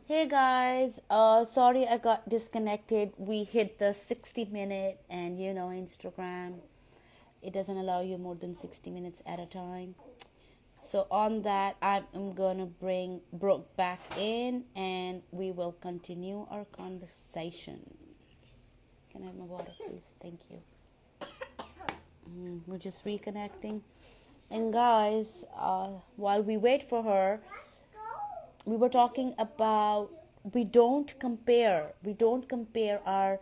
Hey guys, sorry I got disconnected. We hit the 60-minute, and Instagram, it doesn't allow you more than 60 minutes at a time. So, on that, I'm gonna bring Brooke back in and we will continue our conversation. Can I have my water, please? Thank you. We're just reconnecting. And, guys, while we wait for her, we were talking about we don't compare our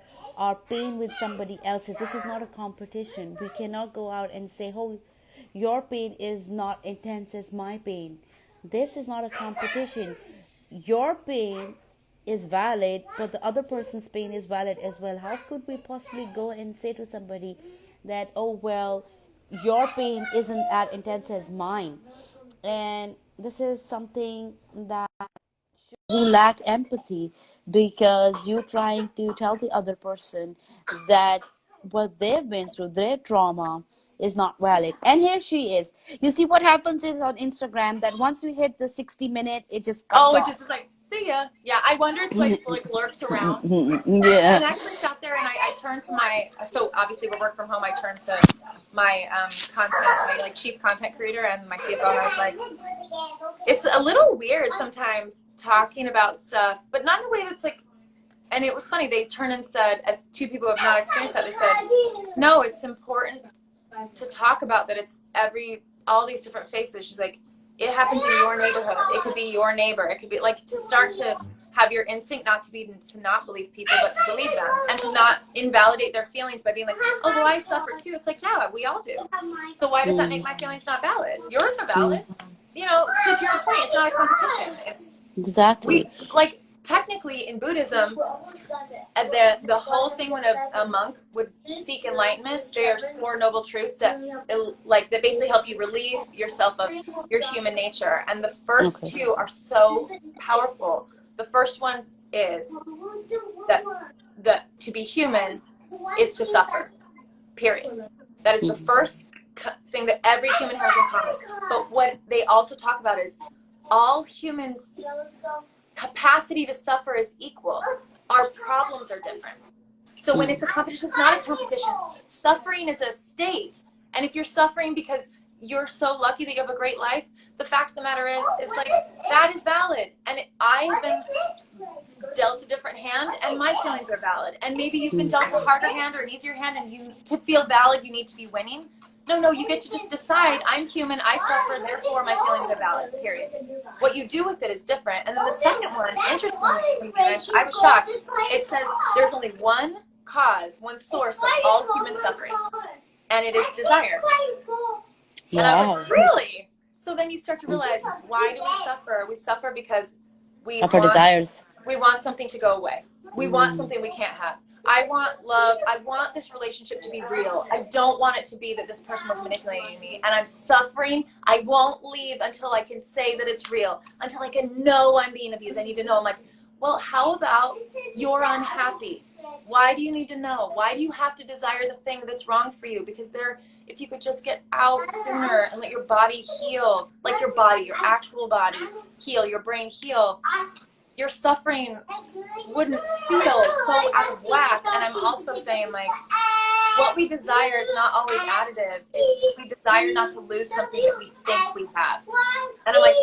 pain with somebody else's. This is not a competition. We cannot go out and say, oh, your pain is not intense as my pain. This is not a competition. Your pain is valid, but the other person's pain is valid as well. How could we possibly go and say to somebody that, oh well, your pain isn't as intense as mine? And this is something that you lack empathy, because you're trying to tell the other person that what they've been through, their trauma, is not valid. And here she is. You see what happens is on Instagram that once we hit the 60-minute, it just cuts Oh, it just off. is like, see ya. Yeah, I wondered, so I just like lurked around Yeah. and actually sat there and I turned to my, so obviously we work from home, I turned to my content, my like chief content creator and my CFO, and I was like, it's a little weird sometimes talking about stuff, but not in a way that's like, and it was funny, they turned and said, as two people who have not experienced that, they said, no, it's important to talk about that it's all these different faces. She's like, it happens in your neighborhood. It could be your neighbor. It could be like to start to have your instinct to not believe people, but to believe them and to not invalidate their feelings by being like, oh, well, I suffer too. It's like, yeah, we all do. So why does that make my feelings not valid? Yours are valid. So to your point, it's not a competition. It's Exactly. we like technically in Buddhism, the whole thing when a monk would seek enlightenment, there's four noble truths that basically help you relieve yourself of your human nature, and the first Okay. two are so powerful. The first one is that to be human is to suffer. Period. That is the first thing that every human has in common. But what they also talk about is all humans' capacity to suffer is equal. Our problems are different. So when it's a competition, it's not a competition. Suffering is a state. And if you're suffering because you're so lucky that you have a great life, the fact of the matter is like, that is valid. And I have been dealt a different hand, and my feelings are valid. And maybe you've been dealt a harder hand or an easier hand, and to feel valid, you need to be winning. No, you get to just decide, I'm human, I suffer, therefore my feelings are valid, period. What you do with it is different. And then the second one, interestingly, I was shocked. It says there's only one cause, one source of all human suffering, and it is desire. And I was like, really? So then you start to realize, why do we suffer? We suffer because Of our desires. we want something to go away. We want something we can't have. I want love. I want this relationship to be real. I don't want it to be that this person was manipulating me and I'm suffering. I won't leave until I can say that it's real, until I can know I'm being abused. I need to know. I'm like, well, how about you're unhappy? Why do you need to know? Why do you have to desire the thing that's wrong for you? Because if you could just get out sooner and let your body heal, like your body, your actual body heal, your brain heal, your suffering wouldn't feel so out of whack. And I'm also saying, like, what we desire is not always additive. It's we desire not to lose something that we think we have. And I'm like,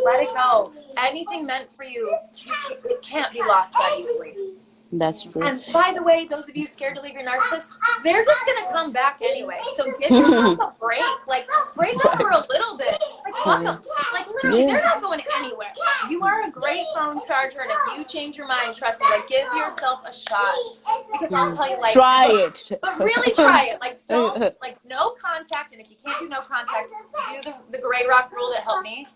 let it go. Anything meant for you, it can't be lost that easily. That's true. And by the way, those of you scared to leave your narcissist, they're just going to come back anyway. So give yourself a break. Like, break up for a little bit. Like, fuck them. Like, literally, they're not going anywhere. You are a great phone charger, and if you change your mind, trust me, like, give yourself a shot. Because I'll tell you, like, Try it. but really try it. Like, don't, like, no contact. And if you can't do no contact, do the gray rock rule that helped me.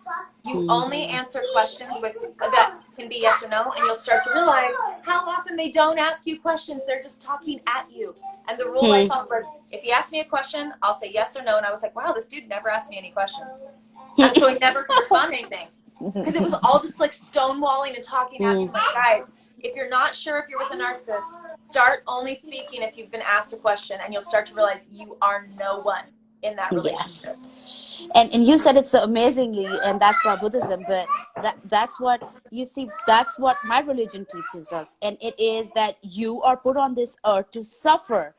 You only answer questions that can be yes or no, and you'll start to realize how often they don't ask you questions. They're just talking at you. And the rule I found was, if you ask me a question, I'll say yes or no. And I was like, wow, this dude never asked me any questions. And so I never could respond to anything. Because it was all just like stonewalling and talking at me. Like, guys, if you're not sure if you're with a narcissist, start only speaking if you've been asked a question, and you'll start to realize you are no one. in that Yes. relationship. And you said it so amazingly, and that's about Buddhism, but that's what you see, that's what my religion teaches us, and it is that you are put on this earth to suffer,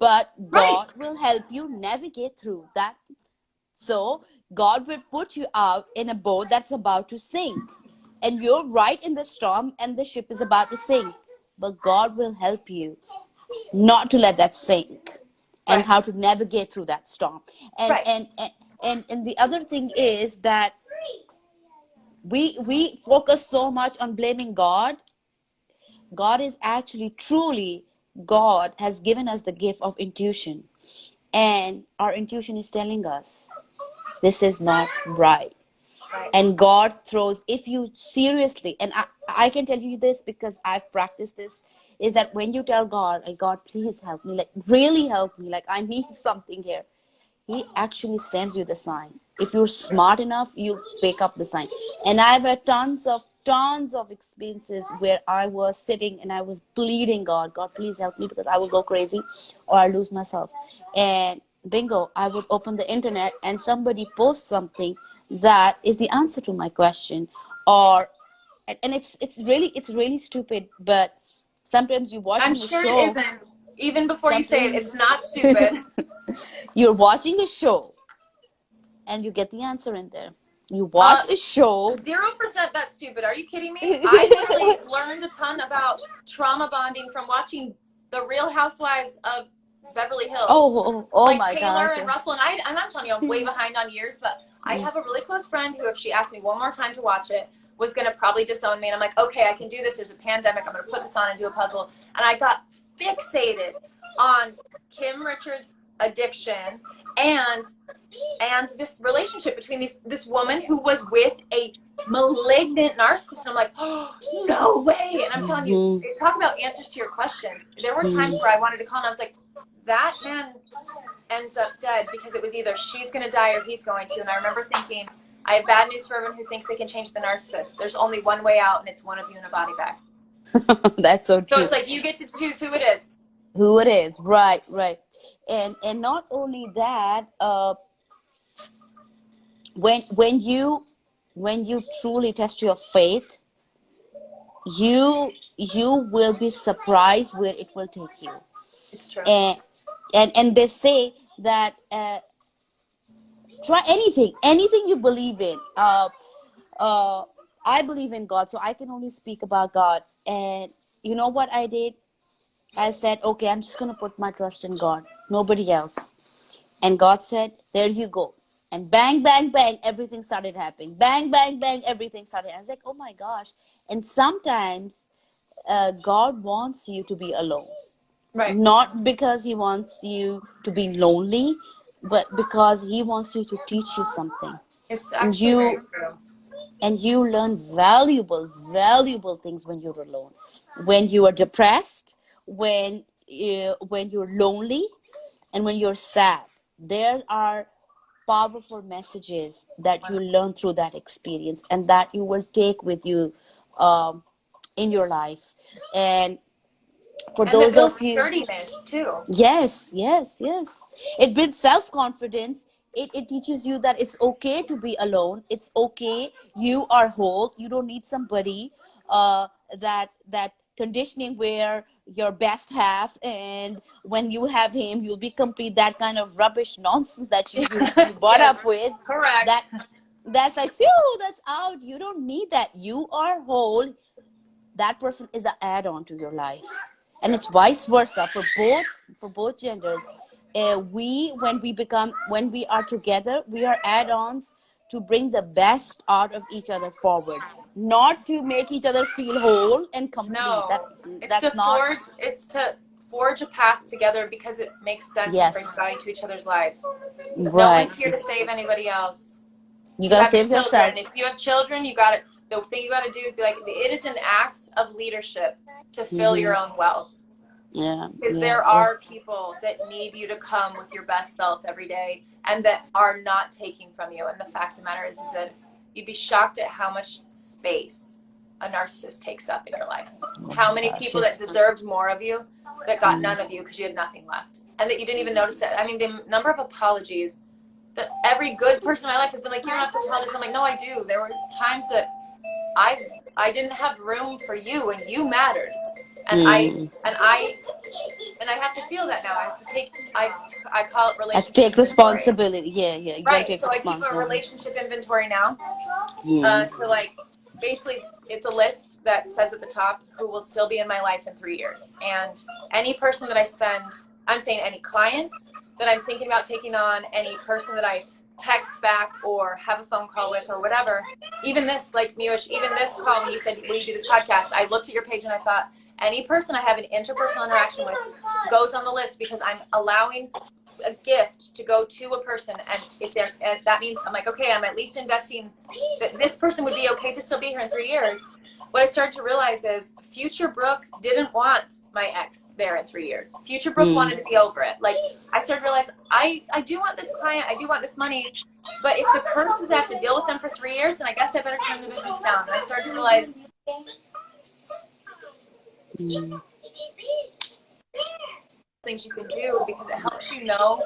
but Right. God will help you navigate through that. So God will put you out in a boat that's about to sink, and you're right in the storm and the ship is about to sink, but God will help you not to let that sink, and Right. how to navigate through that storm. and Right. and and and the other thing is that we focus so much on blaming God. God is actually truly, God has given us the gift of intuition, and our intuition is telling us this is not right. Right. And God throws, if you seriously, and I can tell you this because I've practiced this, is that when you tell God, like, God, please help me, like, really help me, like, I need something here, He actually sends you the sign. If you're smart enough, you pick up the sign. And I've had tons of experiences where I was sitting and I was pleading, God, God, please help me, because I will go crazy or I lose myself. And bingo, I would open the internet and somebody posts something that is the answer to my question. Or, and it's really stupid, but sometimes you're I'm watching a sure it show. isn't. Even before you say it, Sometimes it's not stupid. you're watching a show and you get the answer in there. You watch a show. 0% that's stupid. Are you kidding me? I literally learned a ton about trauma bonding from watching The Real Housewives of Beverly Hills. Oh Like my Taylor gosh. and Russell, and I'm telling you, I'm way behind on years, but I have a really close friend who, if she asked me one more time to watch it, was going to probably disown me. And I'm like, okay, I can do this. There's a pandemic. I'm going to put this on and do a puzzle. And I got fixated on Kim Richards' addiction and this relationship between this woman who was with a malignant narcissist. And I'm like, oh, no way. And I'm telling you, talk about answers to your questions. There were times where I wanted to call and I was like, that man ends up dead because it was either she's going to die or he's going to. And I remember thinking, I have bad news for everyone who thinks they can change the narcissist. There's only one way out, and it's one of you in a body bag. That's so true. So it's like you get to choose who it is. Who it is, right? And not only that, when you truly test your faith, you will be surprised where it will take you. It's true. And they say that try anything you believe in. I believe in God, so I can only speak about God. And you know what I did? I said, okay, I'm just going to put my trust in God, nobody else. And God said, there you go. And bang, bang, bang, everything started happening. Bang, bang, bang, everything started. I was like, oh my gosh. And sometimes God wants you to be alone. Right. Not because He wants you to be lonely, but because He wants you to teach you something. It's actually very true. And you learn valuable things when you're alone. When you are depressed, when you're lonely, and when you're sad, there are powerful messages that you learn through that experience, and that you will take with you in your life. And for And that those of builds you, sturdiness too. yes, it builds self-confidence. It teaches you that it's okay to be alone. It's okay, you are whole, you don't need somebody. That conditioning where your best half, and when you have him you'll be complete, that kind of rubbish nonsense that you brought Yes, up with. correct. That's like, phew, that's out. You don't need that. You are whole. That person is an add-on to your life. And it's vice versa for both genders. When we are together, we are add-ons to bring the best out of each other forward, not to make each other feel whole and complete. No, it's to forge a path together because it makes sense and Yes, brings value to each other's lives. No right. one's here to save anybody else. You You gotta have your save yourself. children. If you have children, the thing you got to do is be like, it is an act of leadership to fill your own well. Yeah, Because there are people that need you to come with your best self every day, and that are not taking from you. And the fact of the matter is that you'd be shocked at how much space a narcissist takes up in your life. Oh How my many gosh. people that deserved more of you that got none of you because you had nothing left, and that you didn't even notice it. I mean, the number of apologies that every good person in my life has been like, you don't have to apologize. I'm like, no, I do. There were times that I didn't have room for you, and you mattered, and I have to feel that now. I have to take, I call it I relationship take inventory. responsibility. Yeah, you gotta Right. take So I keep a responsibility. relationship inventory now. Mm. To like, basically, it's a list that says at the top who will still be in my life in 3 years, and any person that I spend, I'm saying any client that I'm thinking about taking on, any person that I text back or have a phone call with or whatever. Even this, like Miush, even this call when you said, will you do this podcast? I looked at your page and I thought, any person I have an interpersonal interaction with goes on the list, because I'm allowing a gift to go to a person, and if they're, and that means I'm like, okay, I'm at least investing that this person would be okay to still be here in 3 years. What I started to realize is future Brooke didn't want my ex there in 3 years. Future Brooke wanted to be over it. Like, I started to realize I do want this client, I do want this money, but if the curse is I have to deal with them for 3 years, then I guess I better turn the business down. And I started to realize things you can do, because it helps you know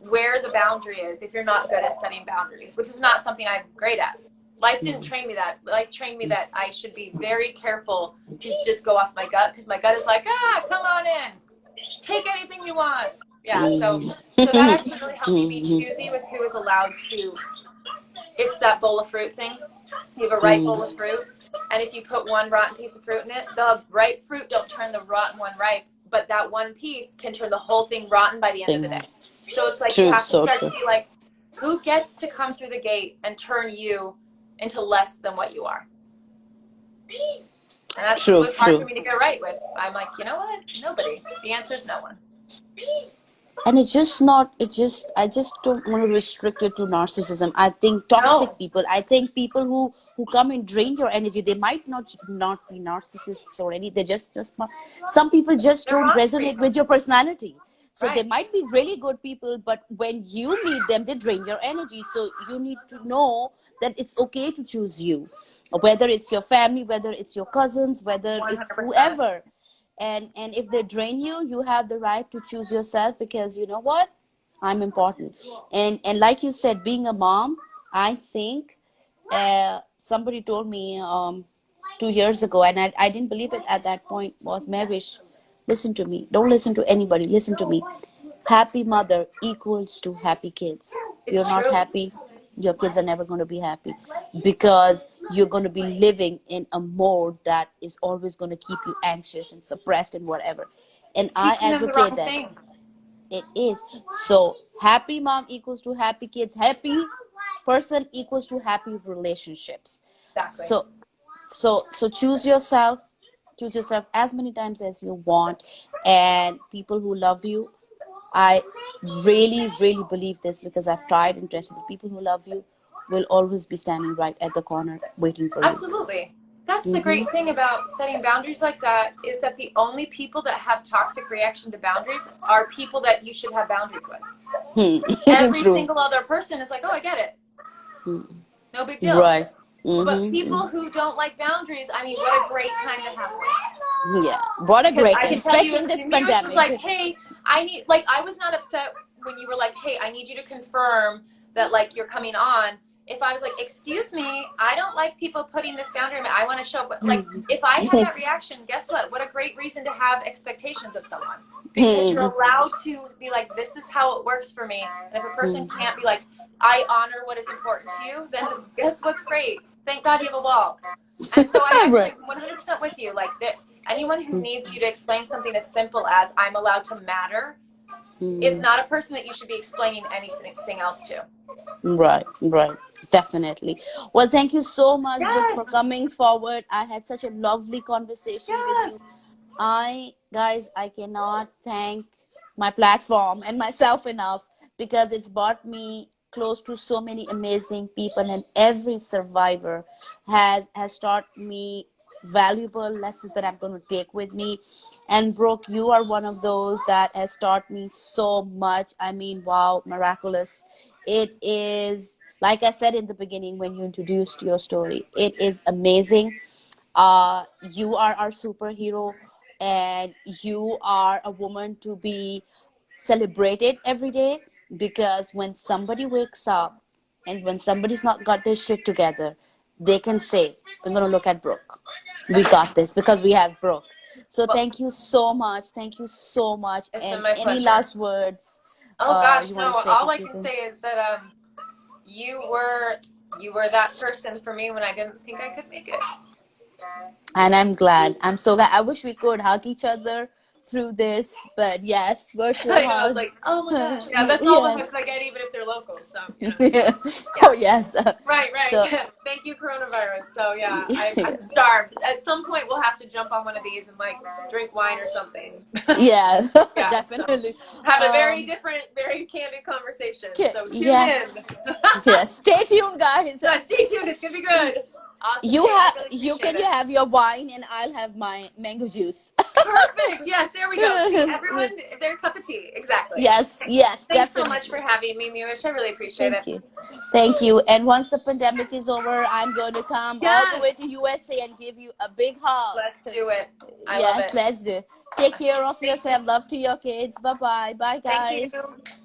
where the boundary is if you're not good at setting boundaries, which is not something I'm great at. Life didn't train me that. Life trained me that I should be very careful to just go off my gut, because my gut is like, come on in, take anything you want. Yeah, so that actually really helped me be choosy with who is allowed to. It's that bowl of fruit thing. You have a ripe bowl of fruit, and if you put one rotten piece of fruit in it, the ripe fruit don't turn the rotten one ripe, but that one piece can turn the whole thing rotten by the end of the day. So it's like you have to start to be like, who gets to come through the gate and turn you into less than what you are? And that's what's hard for me to go right with. I'm like, you know what? Nobody. The answer is no one. And it's just not, I just don't want to restrict it to narcissism. I think toxic people, I think people who come and drain your energy, they might not be narcissists or any, they're just not, some people just don't resonate with your personality. So they might be really good people, but when you meet them, they drain your energy. So you need to know that it's okay to choose you, whether it's your family, whether it's your cousins, whether 100%. It's whoever. And if they drain you, you have the right to choose yourself, because you know what? I'm important. And like you said, being a mom, I think somebody told me 2 years ago, and I didn't believe it at that point, was Mavish, listen to me. Don't listen to anybody. Listen to me. Happy mother equals to happy kids. You're not happy, your kids are never going to be happy, because you're going to be living in a mode that is always going to keep you anxious and suppressed and whatever. And I advocate that. It is. So happy mom equals to happy kids. Happy person equals to happy relationships. Exactly. So choose yourself. Choose yourself as many times as you want. And people who love you, I really, really believe this, because I've tried and tested. People who love you will always be standing right at the corner waiting for you. Absolutely. That's the great thing about setting boundaries like that, is that the only people that have toxic reaction to boundaries are people that you should have boundaries with. Every single other person is like, oh, I get it. No big deal. Right. But people who don't like boundaries, I mean, what a great time to have them. Yeah. What a great time, especially in this pandemic. Was like, hey, I was not upset when you were like, hey, I need you to confirm that, like, you're coming on. If I was like, excuse me, I don't like people putting this boundary, I want to show up. Like, if I had that reaction, guess what? What a great reason to have expectations of someone. Because you're allowed to be like, this is how it works for me. And if a person can't be like, I honor what is important to you, then guess what's great? Thank God you have a wall. And so I actually 100% with you. Like, anyone who needs you to explain something as simple as I'm allowed to matter is not a person that you should be explaining anything else to. Right. Definitely. Well, thank you so much for coming forward. I had such a lovely conversation with you. I cannot thank my platform and myself enough, because it's brought me close to so many amazing people, and every survivor has taught me valuable lessons that I'm going to take with me. And Brooke, you are one of those that has taught me so much. I mean, wow, miraculous. It is, like I said in the beginning when you introduced your story, it is amazing. You are our superhero, and you are a woman to be celebrated every day, because when somebody wakes up and when somebody's not got their shit together, they can say, we're going to look at Brooke. We got this because we have Brooke. So Well, thank you so much. Thank you so much. it's been And my any pleasure. last words Oh gosh, you want no. to say All to I can people? say is that you were that person for me when I didn't think I could make it. And I'm glad. I'm so glad. I wish we could hug each other through this, but yes, virtual I know. I was hugs. like, oh my gosh. Yeah, that's all the Yes. hugs I get, even if they're local. So you know. Yeah. Yeah. Oh yes. Right. So Thank you, coronavirus. So yeah, I'm starved. At some point, we'll have to jump on one of these and like drink wine or something. yeah, Yeah, definitely. so have a very different, very candid conversation. So tune in. Yes. Yes. Stay tuned, guys. So stay tuned. It's gonna be good. Awesome. You Hey, I have really you appreciate can it. have your wine and I'll have my mango juice. Perfect. Yes, there we go. See, everyone, their cup of tea. Exactly. Yes, yes, Thanks so definitely. much for having me, Miwish. I really appreciate it. Thank you. Thank you. And once the pandemic is over, I'm going to come all the Yes. way to USA and give you a big hug. Let's do it. I love Yes, it. let's do it. Take care of yourself. Love to your kids. Bye-bye. Bye, guys. Thank you.